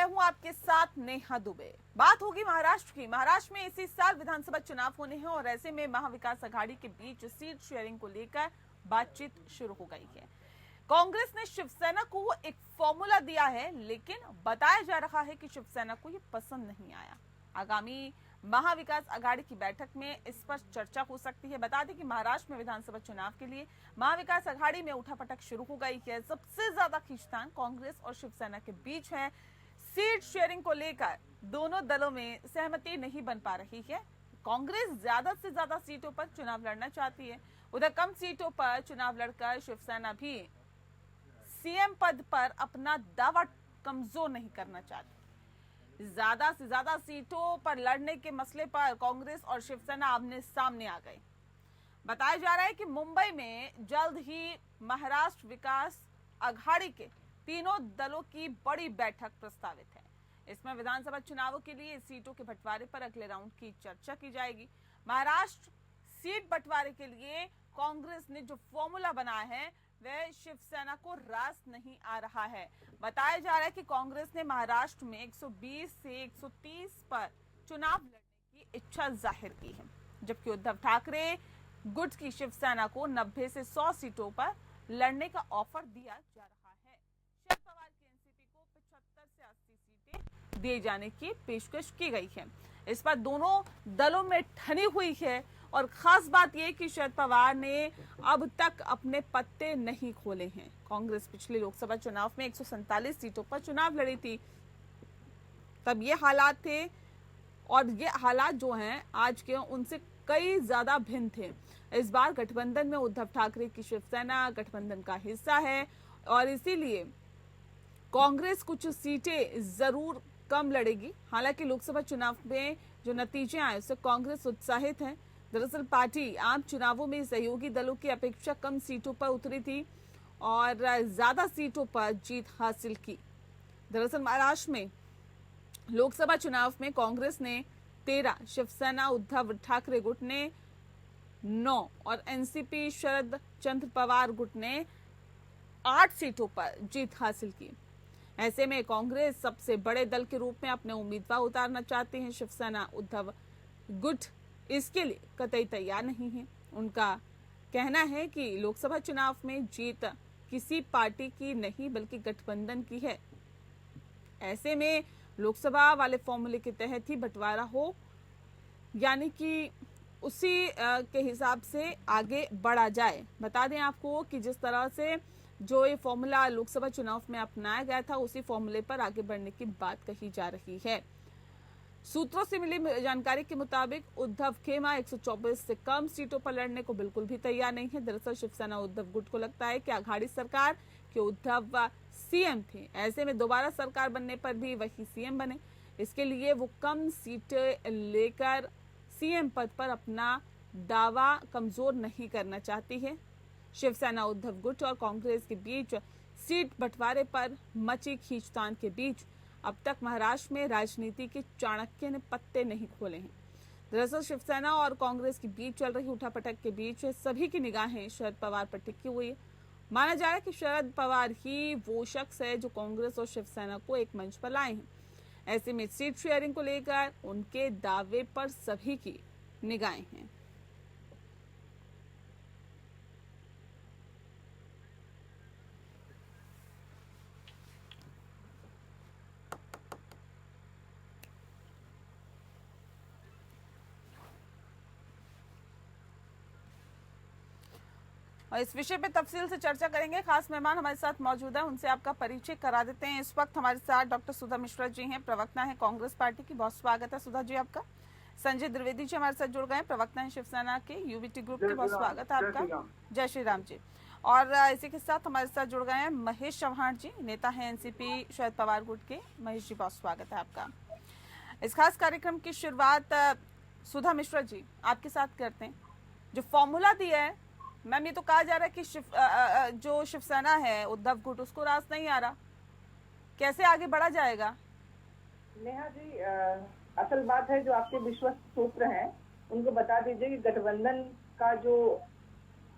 हूं आपके साथ नेहा दुबे। बात होगी महाराष्ट्र की। महाराष्ट्र में इसी साल विधानसभा चुनाव होने हैं और ऐसे में महाविकास आघाड़ी के बीच सीट शेयरिंग को लेकर बातचीत शुरू हो गई है। कांग्रेस ने शिवसेना को एक फॉर्मूला दिया है, लेकिन बताया जा रहा है कि शिवसेना को ये पसंद नहीं आया। आगामी महाविकास आघाड़ी की बैठक में इस पर चर्चा हो सकती है। बता दें कि महाराष्ट्र में विधानसभा चुनाव के लिए महाविकास आघाड़ी में उठापटक शुरू हो गई है। सबसे ज्यादा खींचतान कांग्रेस और शिवसेना के बीच है। सीट शेयरिंग को लेकर दोनों दलों में सहमति नहीं बन पा रही है। कांग्रेस ज्यादा से ज्यादा सीटों पर चुनाव लड़ना चाहती है, उधर कम सीटों पर चुनाव लड़कर शिवसेना भी सीएम पद पर अपना दावा कमजोर नहीं करना चाहती। ज्यादा से ज्यादा सीटों पर लड़ने के मसले पर कांग्रेस और शिवसेना आमने सामने आ गए। बताया जा रहा है कि मुंबई में जल्द ही महाराष्ट्र विकास आघाड़ी के तीनों दलों की बड़ी बैठक प्रस्तावित है। इसमें विधानसभा चुनावों के लिए सीटों के बंटवारे पर अगले राउंड की चर्चा की जाएगी। महाराष्ट्र सीट बंटवारे के लिए कांग्रेस ने जो फॉर्मूला बनाया है वह शिवसेना को रास नहीं आ रहा है। बताया जा रहा है कि कांग्रेस ने महाराष्ट्र में 120 से 130 पर चुनाव लड़ने की इच्छा जाहिर की है, जबकि उद्धव ठाकरे गुट की शिवसेना को 90 से 100 सीटों पर लड़ने का ऑफर दिया जा रहा है। शरद पवार की एनसीपी को 75 से 80 सीटें दिए जाने की पेशकश की गई है। इस पर दोनों दलों में ठनी हुई है और खास बात यह कि शरद पवार ने अब तक अपने पत्ते नहीं खोले हैं। कांग्रेस पिछले लोकसभा चुनाव में 147 सीटों पर चुनाव लड़ी थी, तब ये हालात थे और ये हालात जो हैं आज के उनसे कई ज्यादा भिन्न थे। इस बार गठबंधन में उद्धव ठाकरे की शिवसेना गठबंधन का हिस्सा है और इसीलिए कांग्रेस कुछ सीटें जरूर कम लड़ेगी। हालांकि लोकसभा चुनाव में जो नतीजे आए उससे कांग्रेस उत्साहित है। दरअसल पार्टी आम चुनावों में सहयोगी दलों की अपेक्षा कम सीटों पर उतरी थी और ज्यादा सीटों पर जीत हासिल की। दरअसल महाराष्ट्र में लोकसभा चुनाव में कांग्रेस ने 13, शिवसेना उद्धव ठाकरे गुट ने 9 और एनसीपी शरद चंद्र पवार गुट ने 8 सीटों पर जीत हासिल की। ऐसे में कांग्रेस सबसे बड़े दल के रूप में अपने उम्मीदवार उतारना चाहते हैं। शिवसेना उद्धव गुट इसके लिए कतई तैयार नहीं है। उनका कहना है कि लोकसभा चुनाव में जीत किसी पार्टी की नहीं बल्कि गठबंधन की है। ऐसे में लोकसभा वाले फॉर्मूले के तहत ही बंटवारा हो, यानी कि उसी के हिसाब से आगे बढ़ा जाए। बता दें आपको कि जिस तरह से जो ये फॉर्मूला लोकसभा चुनाव में अपनाया गया था उसी फॉर्मूले पर आगे बढ़ने की बात कही जा रही है। सूत्रों से मिली जानकारी के मुताबिक उद्धव खेमा 124 से कम सीटों पर लड़ने को बिल्कुल भी तैयार नहीं है। दरअसल शिवसेना उद्धव गुट को लगता है कि आघाड़ी सरकार के उद्धव सीएम थे, ऐसे में दोबारा सरकार बनने पर भी वही सीएम बने। इसके लिए वो कम सीटें लेकर सीएम पद पर अपना दावा कमजोर नहीं करना चाहती है। शिवसेना उद्धव गुट और कांग्रेस के बीच सीट बंटवारे पर मची खींचतान के बीच अब तक महाराष्ट्र में राजनीति के चाणक्य ने पत्ते नहीं खोले हैं। दरअसल शिवसेना और कांग्रेस के बीच चल रही उठापटक के बीच सभी की निगाहें शरद पवार पर टिकी हुई है। माना जा रहा है कि शरद पवार ही वो शख्स है जो कांग्रेस और शिवसेना को एक मंच पर लाए हैं। ऐसे में सीट शेयरिंग को लेकर उनके दावे पर सभी की निगाहें हैं। और इस विषय पे तफसील से चर्चा करेंगे। खास मेहमान हमारे साथ मौजूद है, उनसे आपका परिचय करा देते हैं। इस वक्त हमारे साथ डॉक्टर सुधा मिश्रा जी हैं, प्रवक्ता हैं कांग्रेस पार्टी की। बहुत स्वागत है सुधा जी आपका। संजय द्विवेदी जी हमारे साथ जुड़ गए, प्रवक्ता हैं शिवसेना के यूबीटी ग्रुप के। बहुत स्वागत है आपका। जय श्री राम जी। और इसी के साथ हमारे साथ जुड़ गए हैं महेश चौहान जी, नेता है एनसीपी शरद पवार गुट के। महेश जी बहुत स्वागत है आपका। इस खास कार्यक्रम की शुरुआत सुधा मिश्रा जी आपके साथ करते हैं। जो फॉर्मूला दिया है मैम, ये तो कहा जा रहा है कि जो शिवसेना है उद्धव गुट उसको रास नहीं आ रहा, कैसे आगे बढ़ा जाएगा? नेहा जी, असल बात है जो आपके विश्वस्त सूत्र हैं उनको बता दीजिए कि गठबंधन का जो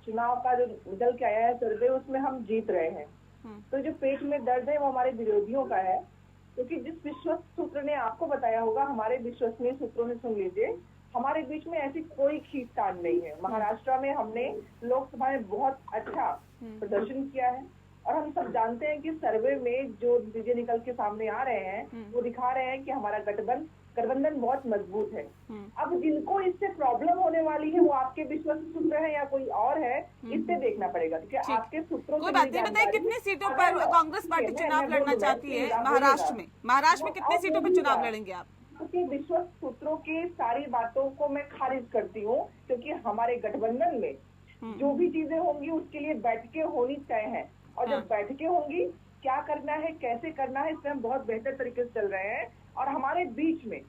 चुनाव का जो निकल के आया है सर्वे, उसमें हम जीत रहे हैं। तो जो पेट में दर्द है वो हमारे विरोधियों का है क्योंकि जिस विश्वस्त सूत्र ने आपको बताया होगा, हमारे विश्वसनीय सूत्रों ने सुन लीजिए, हमारे बीच में ऐसी कोई खींचतान नहीं है। महाराष्ट्र में हमने लोकसभा में बहुत अच्छा प्रदर्शन किया है और हम सब जानते हैं कि सर्वे में जो नतीजे निकल के सामने आ रहे हैं वो दिखा रहे हैं कि हमारा गठबंधन बहुत मजबूत है। अब जिनको इससे प्रॉब्लम होने वाली है वो आपके विश्वस्त सूत्र है या कोई और है, इससे देखना पड़ेगा, क्योंकि आपके सूत्रों कोई बात नहीं। बताइए कितनी सीटों पर कांग्रेस पार्टी चुनाव लड़ना चाहती है महाराष्ट्र में? महाराष्ट्र में कितनी सीटों पर चुनाव लड़ेंगे आप? क्योंकि विश्वस्त सूत्रों की सारी बातों को मैं खारिज करती हूँ, क्योंकि हमारे गठबंधन में जो भी चीजें होंगी उसके लिए बैठकें होनी तय है, और जब बैठकें होंगी क्या करना है, कैसे करना है, इसमें हम बहुत बेहतर तरीके से चल रहे हैं और हमारे बीच में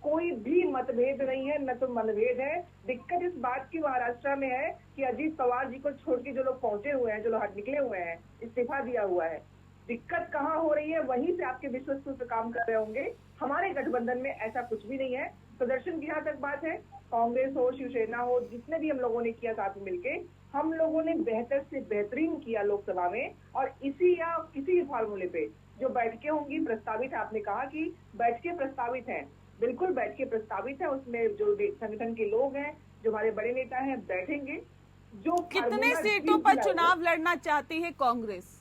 कोई भी मतभेद नहीं है, न तो मनभेद है। दिक्कत इस बात की महाराष्ट्र में है कि अजीत पवार जी को छोड़ के जो लोग पहुंचे हुए हैं, जो लोग निकले हुए हैं, इस्तीफा दिया हुआ है, दिक्कत कहाँ हो रही है, वहीं से आपके विश्वस्त सूत्र काम कर रहे होंगे। हमारे गठबंधन में ऐसा कुछ भी नहीं है। प्रदर्शन की यहाँ तक बात है, कांग्रेस हो, शिवसेना हो, जितने भी हम लोगों ने किया साथ में मिलके, हम लोगों ने बेहतर से बेहतरीन किया लोकसभा में, और इसी या किसी फार्मूले पे जो बैठकें होंगी प्रस्तावित है। आपने कहा कि बैठकें प्रस्तावित हैं, बिल्कुल बैठकें प्रस्तावित है, उसमें जो संगठन के लोग हैं, जो हमारे बड़े नेता हैं, बैठेंगे। जो कितने सीटों पर चुनाव लड़ना चाहती है कांग्रेस?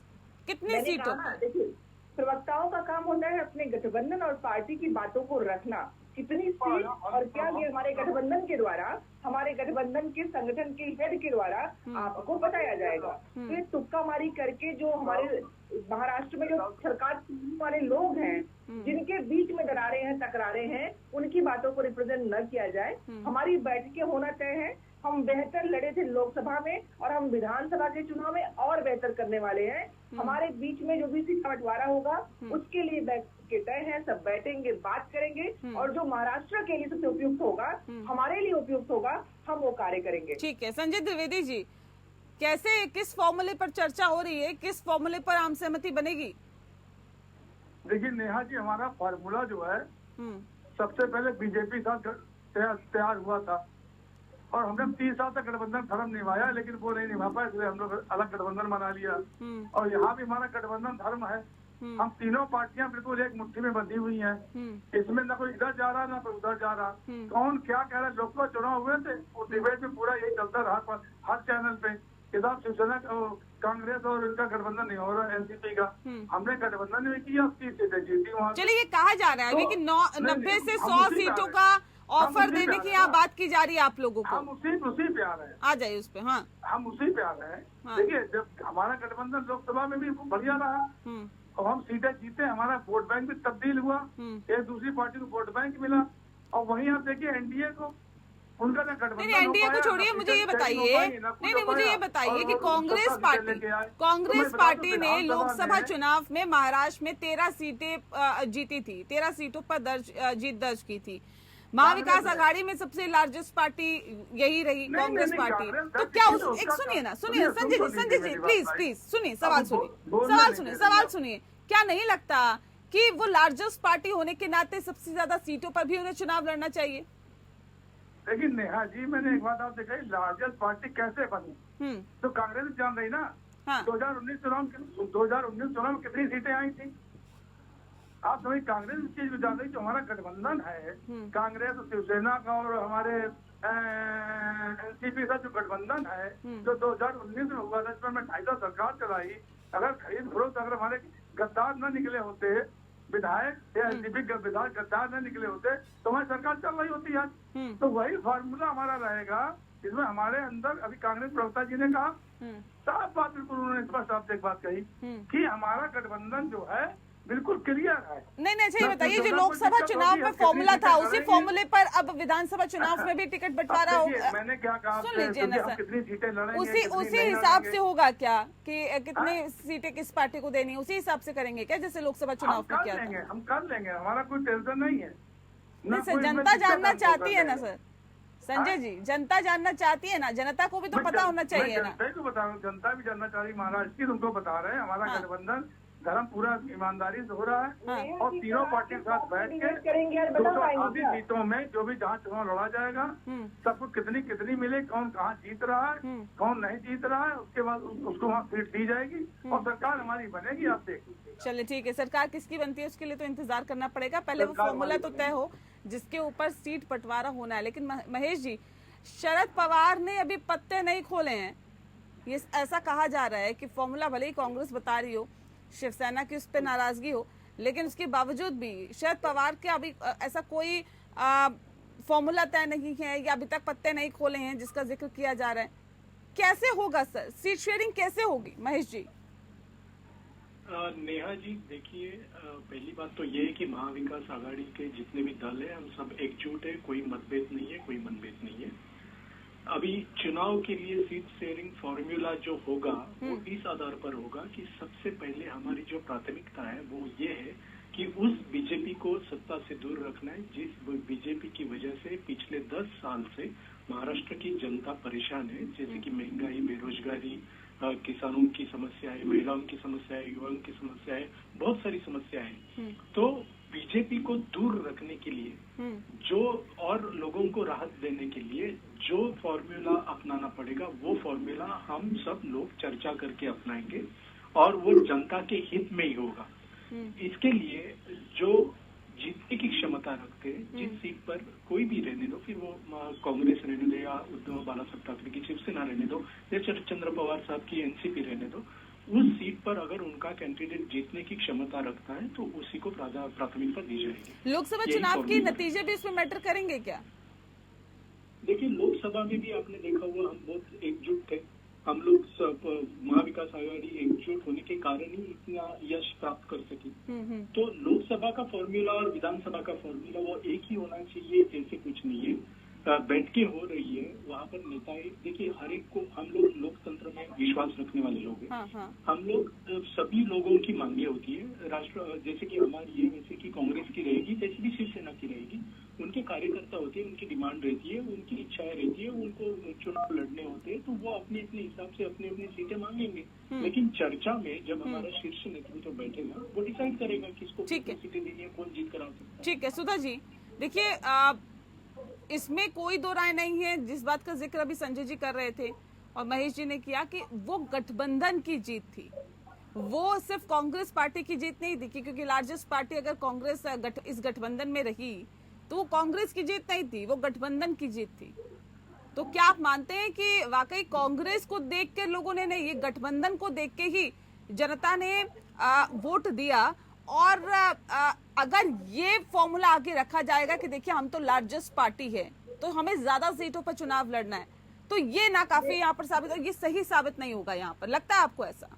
कितनी सीटों? देखिए, प्रवक्ताओं का काम होता है अपने गठबंधन और पार्टी की बातों को रखना, कितनी सीट और क्या, ये हमारे गठबंधन के द्वारा, हमारे गठबंधन के संगठन के हेड के द्वारा आपको बताया जाएगा। तो ये तुक्का मारी करके जो हमारे महाराष्ट्र में जो सरकार वाले लोग हैं, जिनके बीच में दरारें हैं, टकरारे हैं, उनकी बातों को रिप्रेजेंट न किया जाए। हमारी बैठकें होना तय है। हम बेहतर लड़े थे लोकसभा में और हम विधानसभा के चुनाव में और बेहतर करने वाले हैं। हमारे बीच में जो भी सीट का बंटवारा होगा उसके लिए बैठकें तय है, सब बैठेंगे, बात करेंगे, और जो महाराष्ट्र के लिए सबसे उपयुक्त होगा, हमारे लिए उपयुक्त होगा, हम वो कार्य करेंगे। ठीक है। संजय द्विवेदी जी, कैसे, किस फॉर्मूले पर चर्चा हो रही है, किस फॉर्मूले पर आम सहमति बनेगी? देखिए नेहा जी, हमारा फार्मूला जो है सबसे पहले बीजेपी साथ तैयार हुआ था और हमने 30 साल तक गठबंधन धर्म निभाया, लेकिन वो नहीं निभा पाए, इसलिए हम लोग अलग गठबंधन बना लिया। और यहाँ भी हमारा गठबंधन धर्म है। हम तीनों पार्टियां बिल्कुल एक मुट्ठी में बंधी हुई हैं। इसमें न कोई इधर जा रहा, न कोई उधर जा रहा। कौन क्या कह रहा है? लोकसभा चुनाव हुए थे, उस डिबेट में पूरा यही चलता रहा हर चैनल पे, किताब शिवसेना कांग्रेस और इनका गठबंधन नहीं हो रहा, एनसीपी का। हमने गठबंधन नहीं किया, 30 सीटें जीती वहाँ। चलिए, ये कहा जा रहा है अभी कि 90 से 100 सीटों का ऑफर देने की यहाँ बात की जा रही है आप लोगों को। हम उसी पे आ रहे हैं। आ जाइए उस पे। हाँ, हम उसी पे आ रहे हैं। देखिए, जब हमारा गठबंधन लोकसभा में भी बढ़िया रहा और हम सीटें जीते, हमारा वोट बैंक भी तब्दील हुआ, एक दूसरी पार्टी को वोट बैंक मिला। और वहीं आप देखिए एनडीए को, उनका ना गठबंधन। नहीं, एनडीए को छोड़िए, मुझे ये बताइए, नहीं, मुझे ये बताइए कि कांग्रेस पार्टी ने लोकसभा चुनाव में महाराष्ट्र में 13 सीटें जीती थी, 13 सीटों पर जीत दर्ज की थी। महाविकास आघाड़ी में सबसे लार्जेस्ट पार्टी यही रही, कांग्रेस पार्टी। तो क्या एक सुनिए ना, सुनिए संजय जी प्लीज सुनिए, सवाल सुनिए। क्या नहीं लगता कि वो लार्जेस्ट पार्टी होने के नाते सबसे ज्यादा सीटों पर भी उन्हें चुनाव लड़ना चाहिए? लेकिन नेहा जी, मैंने एक बात आपसे कही, लार्जेस्ट पार्टी कैसे बनी? तो कांग्रेस जान रही ना। 2019 चुनाव में कितनी सीटें आई थी? आप समझ, कांग्रेस इस चीज को जान रही, जो हमारा गठबंधन है, कांग्रेस शिवसेना का और हमारे एनसीपी का जो गठबंधन है, जो 2019 में हुआ था, इसमें मैं 2.5 साल सरकार चलाई। अगर खरीद फरोख्त, अगर हमारे गद्दार न निकले होते, विधायक या एनसीपी के विधायक गद्दार न निकले होते, तो हमारी सरकार चल रही होती आज। तो वही फार्मूला हमारा रहेगा, इसमें हमारे अंदर, अभी कांग्रेस प्रवक्ता जी ने कहा साफ बात, बिल्कुल उन्होंने स्पष्ट आपसे एक बात कही कि हमारा गठबंधन जो है बिल्कुल क्लियर है। नहीं, अच्छा ये बताइए, जो लोकसभा चुनाव में फॉर्मूला था, उसी फॉर्मूले पर अब विधानसभा चुनाव में भी टिकट बंटवारा होगा? मैंने क्या कहा, सुन लीजिए ना सर, कितनी सीटें लड़ेंगे, उसी हिसाब से होगा क्या कि कितनी सीटें किस पार्टी को देनी, उसी हिसाब से करेंगे क्या, जैसे लोकसभा चुनाव में किया था? हम कर लेंगे, हमारा कोई टेंशन नहीं है। सर, जनता जानना चाहती है ना सर, संजय जी, जनता जानना चाहती है ना, जनता को भी तो पता होना चाहिए ना। जनता को बता रहा हूँ, जनता भी जानना चाह रही महाराष्ट्र की, तुमको बता रहे हैं हमारा गठबंधन धर्म पूरा ईमानदारी से हो रहा है हाँ। और तीनों पार्टियों के साथ बैठ के करेंगे यार, बता पाएंगे 280 क्या? सीटों में जो भी जहाँ चुनाव लड़ा जाएगा सबको कितनी कितनी मिले, कौन कहाँ जीत रहा है कौन नहीं जीत रहा है, उसके बाद उसको वहाँ सीट दी जाएगी और सरकार हमारी बनेगी। आप देखिए। चलिए ठीक है, सरकार किसकी बनती है उसके लिए तो इंतजार करना पड़ेगा, पहले वो फॉर्मूला तो तय हो जिसके ऊपर सीट बंटवारा होना है। लेकिन महेश जी, शरद पवार ने अभी पत्ते नहीं खोले हैं, ये ऐसा कहा जा रहा है कि फॉर्मूला भले ही कांग्रेस बता रही हो, शिवसेना की उस पर नाराजगी हो, लेकिन उसके बावजूद भी शरद पवार के अभी ऐसा कोई फॉर्मूला तय नहीं है या अभी तक पत्ते नहीं खोले हैं जिसका जिक्र किया जा रहा है। कैसे होगा सर, सीट शेयरिंग कैसे होगी महेश जी? नेहा जी देखिए, पहली बात तो ये है कि महाविकास आघाड़ी के जितने भी दल है हम सब एकजुट है, कोई मतभेद नहीं है, कोई मनभेद नहीं है। अभी चुनाव के लिए सीट शेयरिंग फॉर्मूला जो होगा वो इस आधार पर होगा कि सबसे पहले हमारी जो प्राथमिकता है वो ये है कि उस बीजेपी को सत्ता से दूर रखना है जिस बीजेपी की वजह से पिछले 10 साल से महाराष्ट्र की जनता परेशान है, जैसे कि महंगाई, बेरोजगारी, किसानों की समस्या है, महिलाओं की समस्या है, युवाओं की समस्या है, बहुत सारी समस्या है। तो बीजेपी को दूर रखने के लिए जो और लोगों को राहत देने के लिए जो फॉर्मूला अपनाना पड़ेगा वो फॉर्मूला हम सब लोग चर्चा करके अपनाएंगे और वो जनता के हित में ही होगा। इसके लिए जो जीतने की क्षमता रखते हैं, जिस सीट पर कोई भी रहने दो, फिर वो कांग्रेस रहने दो या उद्धव बालासाहेब ठाकरे की शिवसेना रहने दो या शरद चंद्र पवार साहब की एनसीपी रहने दो, उस सीट पर अगर उनका कैंडिडेट जीतने की क्षमता रखता है तो उसी को प्राथमिकता दी जाएगी। लोकसभा चुनाव के नतीजे भी इसमें मैटर करेंगे क्या? देखिए, लोकसभा में भी आपने देखा हुआ हम बहुत एकजुट थे, हम लोग सब महाविकास आघाड़ी एकजुट होने के कारण ही इतना यश प्राप्त कर सकी। तो लोकसभा का फॉर्मूला और विधानसभा का फॉर्मूला वो एक ही होना चाहिए, ऐसे कुछ नहीं है। बैठकें हो रही है वहाँ पर नेताएं, देखिए हर एक को, हम लोग लोकतंत्र में विश्वास रखने वाले लोग हैं। हम लोग सभी लोगों की मांगे होती है, राष्ट्र जैसे कि हमारी है वैसे कि कांग्रेस की रहेगी, जैसे भी शिवसेना की रहेगी, उनके कार्यकर्ता होते हैं, उनकी डिमांड रहती है, उनकी इच्छाएं रहती है, उनको चुनाव लड़ने होते हैं तो वो अपने अपने हिसाब से अपनी अपनी सीटें मांगेंगे। लेकिन चर्चा में जब हमारा शीर्ष नेतृत्व बैठेगा वो डिसाइड करेगा किसको सीटें देनी है, कौन जीत कर आ सकता है। ठीक है सुधा जी, देखिए इसमें कोई दो राय नहीं है, जिस बात का जिक्र अभी संजय जी कर रहे थे और महेश जी ने किया कि वो गठबंधन की जीत थी, वो सिर्फ कांग्रेस पार्टी की जीत नहीं थी, क्योंकि लार्जेस्ट पार्टी अगर कांग्रेस इस गठबंधन में रही तो वो कांग्रेस की जीत नहीं थी, वो गठबंधन की जीत थी। तो क्या आप मानते हैं कि वाकई कांग्रेस को देख के लोगों ने नहीं, ये गठबंधन को देख के ही जनता ने वोट दिया? और अगर ये फॉर्मूला आगे रखा जाएगा कि देखिए हम तो लार्जेस्ट पार्टी है तो हमें ज्यादा सीटों पर चुनाव लड़ना है, तो ये ना काफी यहाँ पर साबित, ये सही साबित नहीं होगा यहाँ पर, लगता है आपको ऐसा?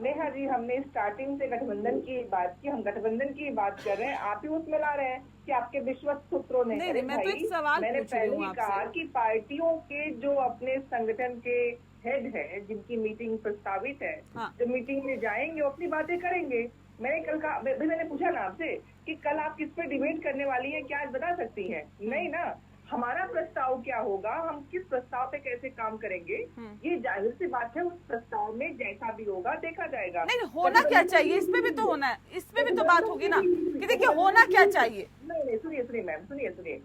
नेहा जी, हमने स्टार्टिंग से गठबंधन की बात की, हम गठबंधन की बात कर रहे हैं, आप ही उसमें ला रहे हैं कि आपके विश्वस्त सूत्रों ने। नहीं, मैं तो एक सवाल मैंने पूछ रही पहले हूँ ही कहा कि पार्टियों के जो अपने संगठन के हेड है, जिनकी मीटिंग प्रस्तावित है, जो मीटिंग में जाएंगे वो अपनी बातें करेंगे। मैंने पूछा ना आपसे कि कल आप किस पे डिबेट करने वाली हैं, क्या आज बता सकती हैं? नहीं ना, हमारा प्रस्ताव क्या होगा, हम किस प्रस्ताव पे कैसे काम करेंगे, ये जाहिर सी बात है, उस प्रस्ताव में जैसा भी होगा देखा जाएगा। नहीं, होना क्या चाहिए, इसमें भी तो होना है, इसमें भी तो बात होगी ना कि देखिए होना क्या चाहिए। नहीं, सुनिए मैम, सुनिए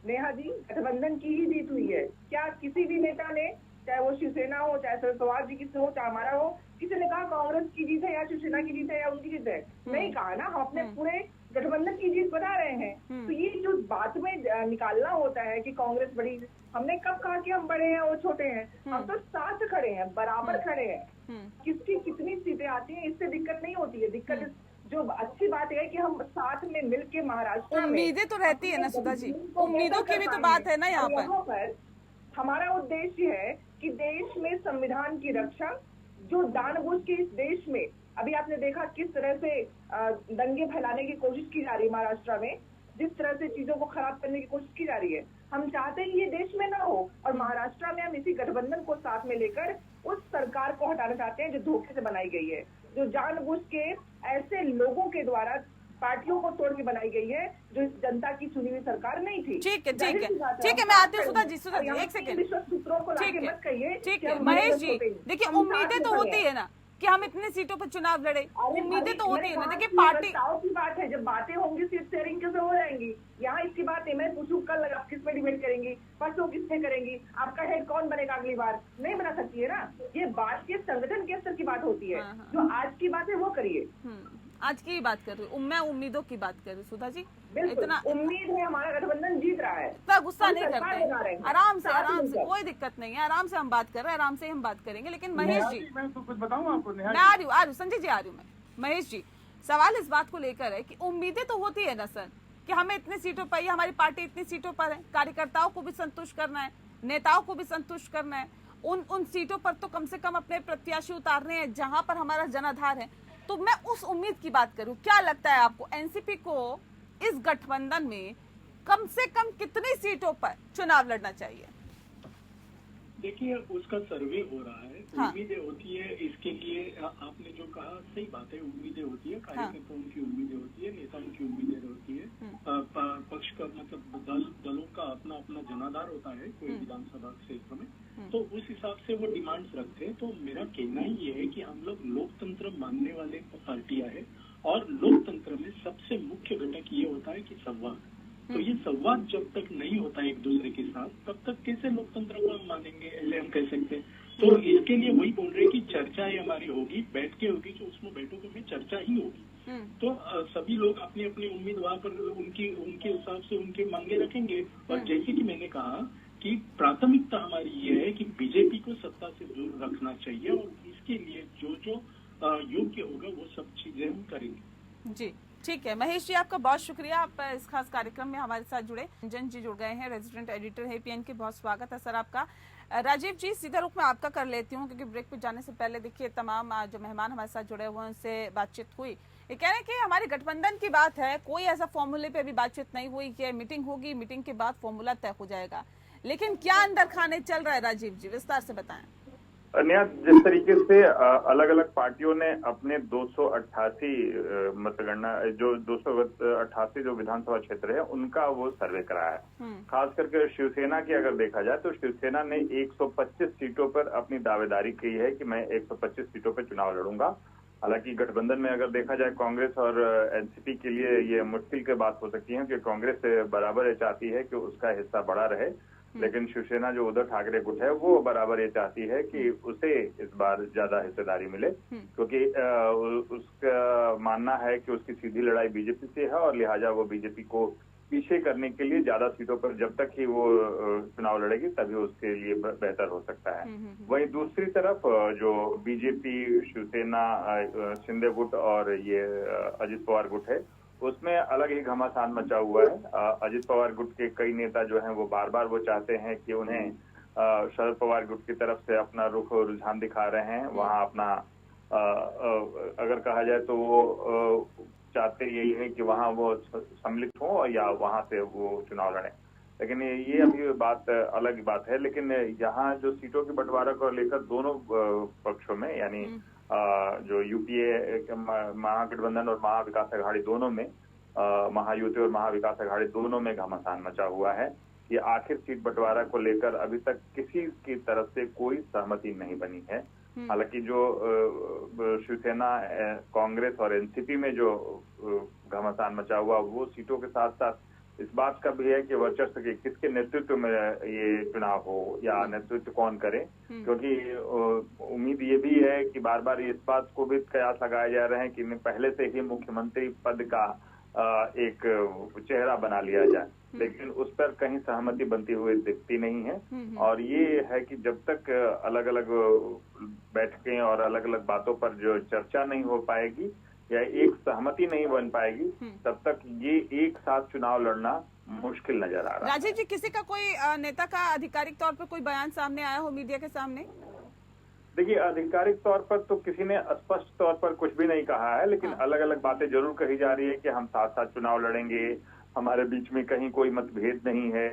नेहा जी, गठबंधन की ही जीत हुई है। क्या किसी भी नेता ने, चाहे वो शिवसेना हो, चाहे शरद पवार जी की हो, चाहे हमारा हो, किसी ने कहा कांग्रेस की जीत है या शिवसेना की जीत है या उनकी जीत है? नहीं कहा ना, हम अपने पूरे गठबंधन की जीत बता रहे हैं। तो ये जो बात में निकालना होता है कि कांग्रेस बड़ी, हमने कब कहा कि हम बड़े हैं और छोटे हैं? हम तो साथ खड़े हैं, बराबर खड़े हैं। किसकी कितनी सीटें आती हैं इससे दिक्कत नहीं होती है। दिक्कत जो अच्छी बात है कि हम साथ में मिलके महाराष्ट्र में, उम्मीदें तो रहती है ना सुधा जी, उम्मीदों की भी तो बात है ना यहाँ पर। हमारा उद्देश्य है कि देश में संविधान की रक्षा, जो जानबूझ के इस देश में, अभी आपने देखा किस तरह से दंगे फैलाने की कोशिश की जा रही है महाराष्ट्र में, जिस तरह से चीजों को खराब करने की कोशिश की जा रही है, हम चाहते हैं ये देश में ना हो। और महाराष्ट्र में हम इसी गठबंधन को साथ में लेकर उस सरकार को हटाना चाहते हैं जो धोखे से बनाई गई है, जो जानबूझ के ऐसे लोगों के द्वारा पार्टियों को तोड़ के बनाई गई है, जो इस जनता की चुनी हुई सरकार नहीं थी। ठीक है, मैं आती हूँ सुधा जी, एक सेकंड। सूत्रों को लाके मत कहिए। ठीक है महेश जी, देखिए उम्मीदें तो होती है ना, कि हम इतने सीटों पर चुनाव लड़े? अरे उम्मीदें तो होती है ना। देखिए पार्टी पार्टी की बात है, जब बातें होंगी सीट शेयरिंग कैसे हो जाएंगी? यहाँ इसकी बात है, मैं पूछूं कल आप किस पे डिबेट करेंगी, परसों किस पे करेंगी, आपका हेड कौन बनेगा अगली बार? नहीं बना सकती है ना। ये बात के संगठन के स्तर की बात होती है। जो आज की बात है वो करिए। आज की बात कर रही हूँ मैं, उम्मीदों की बात कर रही हूँ सुधा जी। इतना उम्मीद है, हमारा गठबंधन जीत रहा है। इतना गुस्सा नहीं करते हैं, आराम से कोई दिक्कत नहीं है, आराम से हम बात कर रहे हैं, आराम से हम बात करेंगे। लेकिन महेश जी, मैं तो कुछ बताऊं आपको? मैं आ रही हूँ संजय जी, आ रही हूँ मैं। महेश जी, सवाल इस बात को लेकर है कि उम्मीदें तो होती है ना सर, कि हमें इतनी सीटों पर, हमारी पार्टी इतनी सीटों पर है, कार्यकर्ताओं को भी संतुष्ट करना है, नेताओं को भी संतुष्ट करना है, उन सीटों पर तो कम से कम अपने प्रत्याशी उतारने हैं जहां पर हमारा जनाधार है। तो मैं उस उम्मीद की बात करूं, क्या लगता है आपको एनसीपी को इस गठबंधन में कम से कम कितनी सीटों पर चुनाव लड़ना चाहिए? देखिए, उसका सर्वे हो रहा है। हाँ। उम्मीदें होती है, इसके लिए आपने जो कहा सही बात है, उम्मीदें होती है, कार्यकर्ताओं की उम्मीदें होती है, नेताओं की उम्मीदें होती है, पक्ष का मतलब दलों का अपना अपना जनाधार होता है कोई विधानसभा क्षेत्र में, तो उस हिसाब से वो डिमांड्स रखते हैं। तो मेरा कहना ही ये है कि हम लोग लोकतंत्र मानने वाले पार्टियां हैं, और लोकतंत्र में सबसे मुख्य घटक ये होता है कि संवाद। तो ये संवाद जब तक नहीं होता है एक दूसरे के साथ, तब तक कैसे लोकतंत्र को हम मानेंगे, ऐसे हम कह सकते हैं। तो इसके लिए वही बोल रहे हैं कि चर्चाएं हमारी होगी, बैठ के होगी, जो उसमें बैठकों में चर्चा ही होगी। तो सभी लोग अपनी अपनी उम्मीद वहाँ पर उनके हिसाब से उनके मांगे रखेंगे। और जैसे कि मैंने कहा कि प्राथमिकता हमारी ये है कि बीजेपी को सत्ता से दूर रखना चाहिए, और इसके लिए जो योग्य होगा वो सब चीजें हम करेंगे। जी ठीक है महेश जी, आपका बहुत शुक्रिया, आप इस खास कार्यक्रम में हमारे साथ जुड़े। रंजन जी जुड़ गए हैं, रेजिडेंट एडिटर है पीएन के, बहुत स्वागत है सर आपका। राजीव जी, सीधा रुख में आपका कर लेती हूँ, क्योंकि ब्रेक पे जाने से पहले देखिए तमाम जो मेहमान हमारे साथ जुड़े हुए हैं उनसे बातचीत हुई। ये कह रहे हैं कि हमारे गठबंधन की बात है, कोई ऐसा फॉर्मूले पे अभी बातचीत नहीं हुई कि मीटिंग होगी, मीटिंग के बाद फॉर्मूला तय हो जाएगा। लेकिन क्या अंदर खाने चल रहा है राजीव जी, विस्तार से बताएं। अन्य जिस तरीके से अलग अलग पार्टियों ने अपने 288 मतगणना जो 288 जो विधानसभा क्षेत्र है उनका वो सर्वे कराया है। खास करके शिवसेना की अगर देखा जाए तो शिवसेना ने 125 सीटों पर अपनी दावेदारी की है कि मैं 125 सीटों पर चुनाव लड़ूंगा। हालांकि गठबंधन में अगर देखा जाए कांग्रेस और एनसीपी के लिए ये मुश्किल की बात हो सकती है कि कांग्रेस बराबर चाहती है कि उसका हिस्सा बड़ा रहे, लेकिन शिवसेना जो उद्धव ठाकरे गुट है वो बराबर ये चाहती है कि उसे इस बार ज्यादा हिस्सेदारी मिले, क्योंकि उसका मानना है कि उसकी सीधी लड़ाई बीजेपी से है और लिहाजा वो बीजेपी को पीछे करने के लिए ज्यादा सीटों पर जब तक ही वो चुनाव लड़ेगी तभी उसके लिए बेहतर हो सकता है। वहीं दूसरी तरफ जो बीजेपी, शिवसेना, शिंदे गुट और ये अजित पवार गुट है उसमें अलग ही घमासान मचा हुआ है। अजित पवार गुट के कई नेता जो हैं वो बार बार वो चाहते हैं कि उन्हें शरद पवार गुट की तरफ से अपना रुझान दिखा रहे हैं, वहां अपना अगर कहा जाए तो वो चाहते यही है कि वहां वो सम्मिलित हो या वहां से वो चुनाव लड़े। लेकिन ये अभी बात अलग बात है। लेकिन यहाँ जो सीटों के बंटवारा को लेकर दोनों पक्षों में यानी जो यूपीए महागठबंधन और महाविकास अघाड़ी दोनों में, महायुति और महाविकास अघाड़ी दोनों में घमासान मचा हुआ है। ये आखिर सीट बंटवारा को लेकर अभी तक किसी की तरफ से कोई सहमति नहीं बनी है। हालांकि जो शिवसेना, कांग्रेस और एनसीपी में जो घमासान मचा हुआ वो सीटों के साथ साथ इस बात का भी है कि वर्चस्व के किसके नेतृत्व में ये चुनाव हो या नेतृत्व कौन करे, क्योंकि उम्मीद ये भी है कि बार बार इस बात को भी कयास लगाए जा रहे हैं कि पहले से ही मुख्यमंत्री पद का एक चेहरा बना लिया जाए, लेकिन उस पर कहीं सहमति बनती हुई दिखती नहीं है। और ये है कि जब तक अलग अलग बैठकें और अलग अलग बातों पर जो चर्चा नहीं हो पाएगी या एक सहमति नहीं बन पाएगी तब तक ये एक साथ चुनाव लड़ना मुश्किल नजर आ रहा है। राजीव जी, किसी का कोई नेता का आधिकारिक तौर पर कोई बयान सामने आया हो मीडिया के सामने? देखिए, आधिकारिक तौर पर तो किसी ने स्पष्ट तौर पर कुछ भी नहीं कहा है, लेकिन अलग अलग बातें जरूर कही जा रही है कि हम साथ साथ चुनाव लड़ेंगे, हमारे बीच में कहीं कोई मतभेद नहीं है।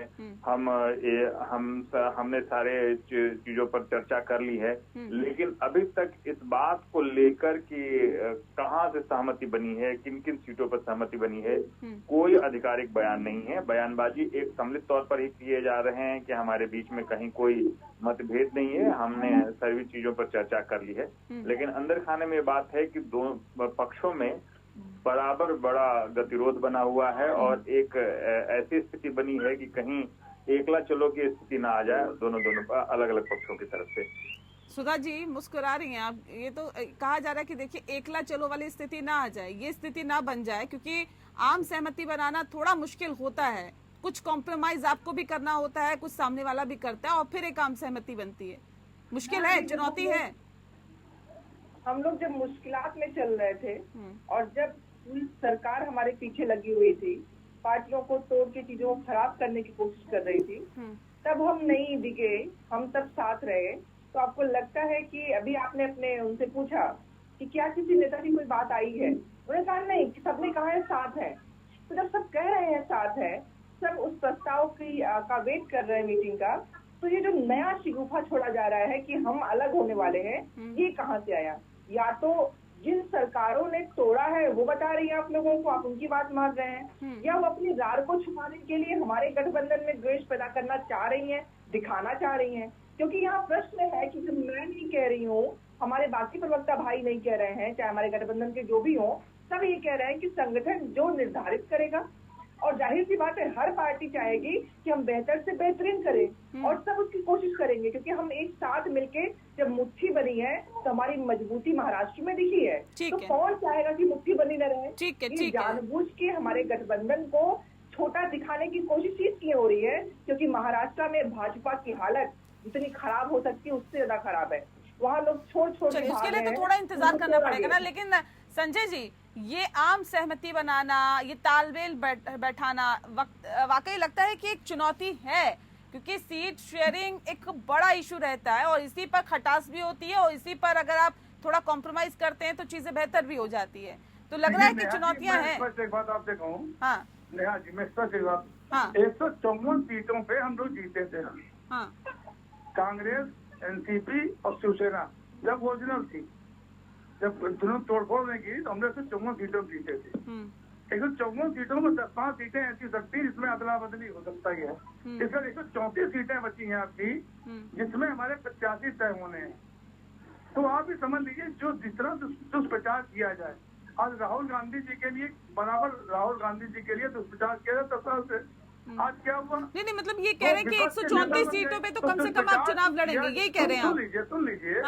हमने सारे चीजों पर चर्चा कर ली है, लेकिन अभी तक इस बात को लेकर कि कहां से सहमति बनी है, किन किन सीटों पर सहमति बनी है, कोई आधिकारिक बयान नहीं है। बयानबाजी एक सम्मिलित तौर पर ही किए जा रहे हैं कि हमारे बीच में कहीं कोई मतभेद नहीं है, हमने सभी चीजों पर चर्चा कर ली है। लेकिन अंदर खाने में बात है कि दोनों पक्षों में बराबर बड़ा गतिरोध बना हुआ है और एक ऐसी स्थिति बनी है कि कहीं एकला चलो की स्थिति ना आ जाए दोनों अलग अलग पक्षों की तरफ से। सुधा जी मुस्कुरा रही हैं आप, ये तो कहा जा रहा है कि देखिए एकला चलो वाली स्थिति ना आ जाए, ये स्थिति ना बन जाए, क्योंकि आम सहमति बनाना थोड़ा मुश्किल होता है, कुछ कॉम्प्रोमाइज आपको भी करना होता है, कुछ सामने वाला भी करता है और फिर एक आम सहमति बनती है। मुश्किल है, चुनौती है। हम लोग जब मुश्किलात में चल रहे थे और जब सरकार हमारे पीछे लगी हुई थी, पार्टियों को तोड़ के चीजों को खराब करने की कोशिश कर रही थी, तब हम नहीं दिखे, हम तब साथ रहे। तो आपको लगता है कि अभी आपने अपने उनसे पूछा कि क्या किसी नेता की कोई बात आई है, उन्होंने कहा नहीं, सबने कहा है साथ है। तो जब सब कह रहे हैं साथ है, सब उस प्रस्ताव की का वेट कर रहे हैं मीटिंग का, तो ये जो नया शिगुफा छोड़ा जा रहा है कि हम अलग होने वाले हैं, ये कहाँ से आया? या तो जिन सरकारों ने तोड़ा है वो बता रही है आप लोगों को, आप उनकी बात मान रहे हैं, या वो अपनी रार को छुपाने के लिए हमारे गठबंधन में द्वेष पैदा करना चाह रही हैं, दिखाना चाह रही हैं। क्योंकि यहाँ प्रश्न है कि जब मैं नहीं कह रही हूँ, हमारे बाकी प्रवक्ता भाई नहीं कह रहे हैं, चाहे हमारे गठबंधन के जो भी हों, सब ये कह रहे हैं कि संगठन जो निर्धारित करेगा, और जाहिर सी बात है हर पार्टी चाहेगी कि हम बेहतर से बेहतरीन करें और सब उसकी कोशिश करेंगे, क्योंकि हम एक साथ मिलके जब मुट्ठी बनी है तो हमारी मजबूती महाराष्ट्र में दिखी है। तो कौन चाहेगा कि मुट्ठी बनी न रहे? जानबूझ के हमारे गठबंधन को छोटा दिखाने की कोशिश इसलिए हो रही है क्योंकि महाराष्ट्र में भाजपा की हालत जितनी खराब हो सकती है उससे ज्यादा खराब है। वहाँ लोग छोड़ इसके लिए तो थोड़ा इंतजार करना पड़ेगा ना। लेकिन संजय जी, ये आम सहमति बनाना, ये तालमेल बैठाना वाकई लगता है कि एक चुनौती है, क्योंकि सीट शेयरिंग एक बड़ा इशू रहता है और इसी पर खटास भी होती है और इसी पर अगर आप थोड़ा कॉम्प्रोमाइज करते हैं तो चीजें बेहतर भी हो जाती है। तो लग रहा है कि चुनौतियां हैं। एक बात आपसे कहूँ, हाँ नेहा जी, मैं स्पष्ट एक बात, 154 सीटों पे हम लोग जीते थे। हाँ, कांग्रेस, एनसीपी और शिवसेना जब ओरिजिनल थी, जब दोनों तोड़फोड़ नहीं की तो हमने 154 सीटों जीते थे। 154 सीटों में 10-5 सीटें ऐसी सकती है जिसमें अदला बदली हो सकता ही है। इसका 134 सीटें बची हैं आपकी, जिसमें हमारे 85 तय होने हैं। तो आप ही समझ लीजिए जो जिस तरह दुष्प्रचार किया जाए, आज राहुल गांधी जी के लिए बराबर राहुल गांधी जी के लिए दुष्प्रचार किया जाए 10 साल से, आज क्या हुआ? नहीं, मतलब ये कह रहे हैं कि 134 सीटों पे तो कम से कम आप चुनाव लड़ेंगे, यही कह रहे हैं। सुन लीजिए,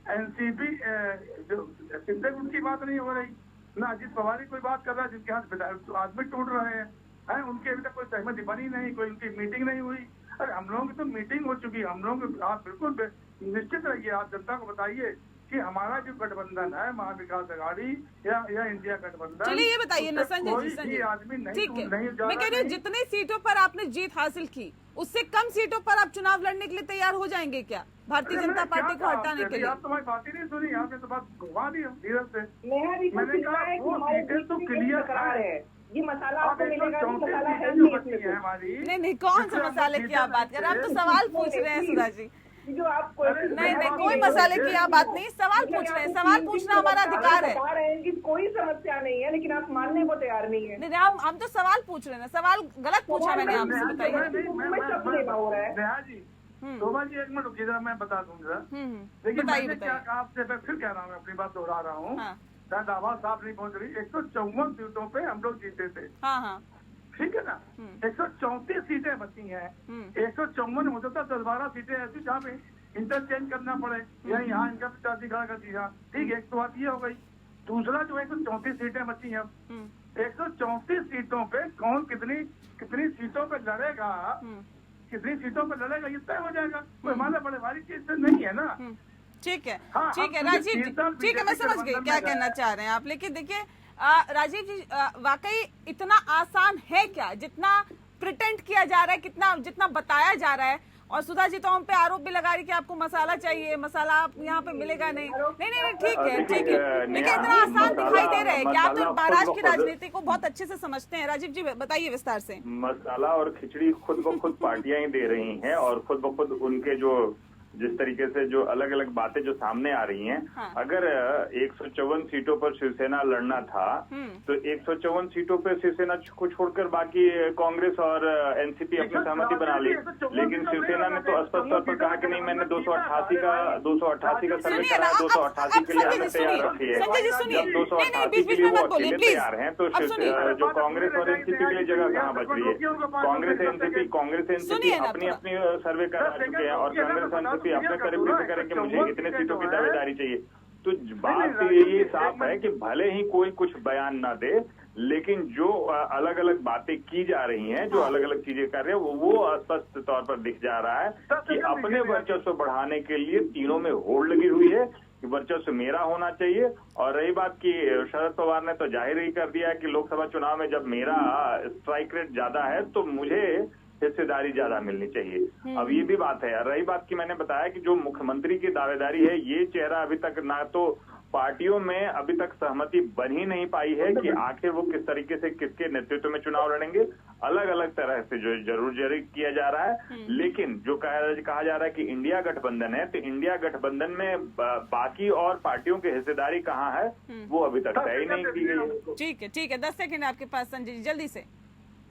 एनसीपी जो सिंधे उनकी बात नहीं हो रही, ना अजीत पवार की कोई बात कर रहा है जिनके हाथ आदमी टूट रहे हैं, उनकी अभी तक कोई सहमति बनी नहीं, कोई उनकी मीटिंग नहीं हुई। अरे हम लोगों की तो मीटिंग हो चुकी है। हम लोग, आप बिल्कुल निश्चित रहिए, आप जनता को बताइए कि हमारा जो गठबंधन है, महाविकास आघाड़ी या इंडिया गठबंधन, चलिए ये बताइए ना संजय जी, आदमी ठीक है, मैं कह रही हूँ जितनी सीटों पर आपने जीत हासिल की उससे कम सीटों पर आप चुनाव लड़ने के लिए तैयार हो जाएंगे क्या भारतीय जनता पार्टी को हटाने के लिए? आप तुम्हारी बात ही नहीं सुनी, आपने तो बात घुमा दी धीरज से। मैंने कहा वो सीटें तो क्लियर है, ये मसाला आपको मिलेगा, मसाला है नहीं, कौन सा मसाले की आप बात कर रहे हैं? आप तो सवाल पूछ रहे हैं सुधा जी। जो आप नहीं, कोई मसाले की आप बात नहीं, सवाल पूछ रहे हैं। सवाल पूछना हमारा अधिकार है। बता रहे हैं कि कोई समस्या नहीं है, लेकिन आप मानने को तैयार नहीं है। नहीं, हम तो सवाल पूछ रहे हैं, सवाल गलत पूछा मैंने आपसे, बताइए। नेहा जी, शोभा जी एक मिनट रुकिए, मैं बता दूँ जरा। देखिए मैंने क्या कहा आपसे, मैं फिर कह रहा हूँ, अपनी बात दोहरा रहा हूँ, शायद आवाज साफ नहीं पहुँच रही। 154 सीटों पे हम लोग जीते थे, ठीक है ना? 134 सीटें बची हैं, 154 हो सकता 10-12 सीटें ऐसी जहाँ पे इंटरचेंज करना पड़े, या यहाँ इनका 50 खड़ा कर दिया, ठीक है, एक तो बात ये हो गई। दूसरा जो 134 सीटें बची हैं, 134 सीटों पे कौन कितनी सीटों पे लड़ेगा, कितनी सीटों पे लड़ेगा, ये तय हो जाएगा। कोई हमारे बड़े भारी चीज तो नहीं है ना। ठीक है, ठीक है राजीव जी, ठीक है, मैं समझ गई क्या कहना चाह रहे हैं आप। लेकिन देखिए राजीव जी, वाकई इतना आसान है क्या जितना प्रिटेंड किया जा रहा है, जितना बताया जा रहा है? और सुधा जी तो हम पे आरोप भी लगा रही कि आपको मसाला चाहिए, मसाला आप यहाँ पे मिलेगा नहीं। नहीं, ठीक है, ठीक है, लेकिन इतना आसान दिखाई दे रहा है कि आप तो महाराष्ट्र की राजनीति को बहुत अच्छे से समझते हैं। राजीव जी बताइए विस्तार से। मसाला और खिचड़ी खुद ब खुद पार्टियां ही दे रही हैं, और खुद ब खुद उनके जो जिस तरीके से जो अलग अलग बातें जो सामने आ रही हैं, हाँ। अगर 154 सीटों पर शिवसेना लड़ना था तो 154 सीटों पर शिवसेना को छोड़कर बाकी कांग्रेस और एनसीपी अपनी सहमति बना ली, लेकिन शिवसेना ने तो स्पष्ट तौर पर कहा कि नहीं, मैंने 288 का सर्वे करा है, 288 के लिए हमें तैयार रखी है। जब 288 के लिए वो अकेले तैयार हैं तो जो कांग्रेस और एनसीपी के लिए जगह कहाँ बच रही है? कांग्रेस एनसीपी अपनी अपनी सर्वे करा चुके हैं, और कांग्रेस एनसीपी अपने तरफ से करें कि मुझे इतने सीटों की दावेदारी चाहिए। तो बात तो यही साफ है कि भले ही कोई कुछ बयान ना दे, लेकिन जो अलग अलग बातें की जा रही हैं, जो अलग अलग चीजें कर रहे हैं, वो स्पष्ट तौर पर दिख जा रहा है कि अपने वर्चस्व बढ़ाने के लिए तीनों में होड़ लगी हुई है कि वर्चस्व मेरा होना चाहिए। और रही बात की शरद पवार ने तो जाहिर ही कर दिया है कि लोकसभा चुनाव में जब मेरा स्ट्राइक रेट ज्यादा है तो मुझे हिस्सेदारी ज्यादा मिलनी चाहिए। अब ये भी बात है। रही बात की, मैंने बताया कि जो मुख्यमंत्री की दावेदारी है, ये चेहरा अभी तक ना तो पार्टियों में अभी तक सहमति बन ही नहीं पाई है कि आखिर वो किस तरीके से किसके नेतृत्व में चुनाव लड़ेंगे। अलग अलग तरह से जो जरूर किया जा रहा है, लेकिन जो कहा जा रहा है कि इंडिया गठबंधन है, तो इंडिया गठबंधन में बाकी और पार्टियों की हिस्सेदारी कहाँ है, वो अभी तक तय ही नहीं की गई है। ठीक है, 10 सेकंड आपके पास संजय जी, जल्दी से।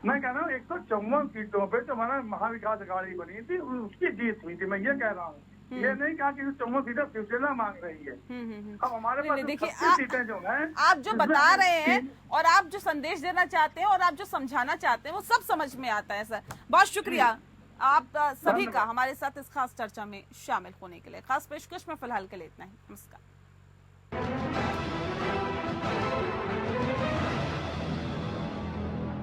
मैं कह रहा हूँ 154 सीटों पे जो हमारा महाविकास अघाड़ी बनी थी उसकी जीत हुई थी। मैं ये कह रहा हूँ, ये नहीं कहा कि 54 सीटें शिवसेना मांग रही है। अब हमारे पास देखिए, सीटें जो हैं, आप जो बता रहे हैं और आप जो संदेश देना चाहते हैं और आप जो समझाना चाहते हैं, वो सब समझ में आता है सर। बहुत शुक्रिया आप सभी का हमारे साथ इस खास चर्चा में शामिल होने के लिए। खास पेशकश में फिलहाल के लिए इतना ही। नमस्कार।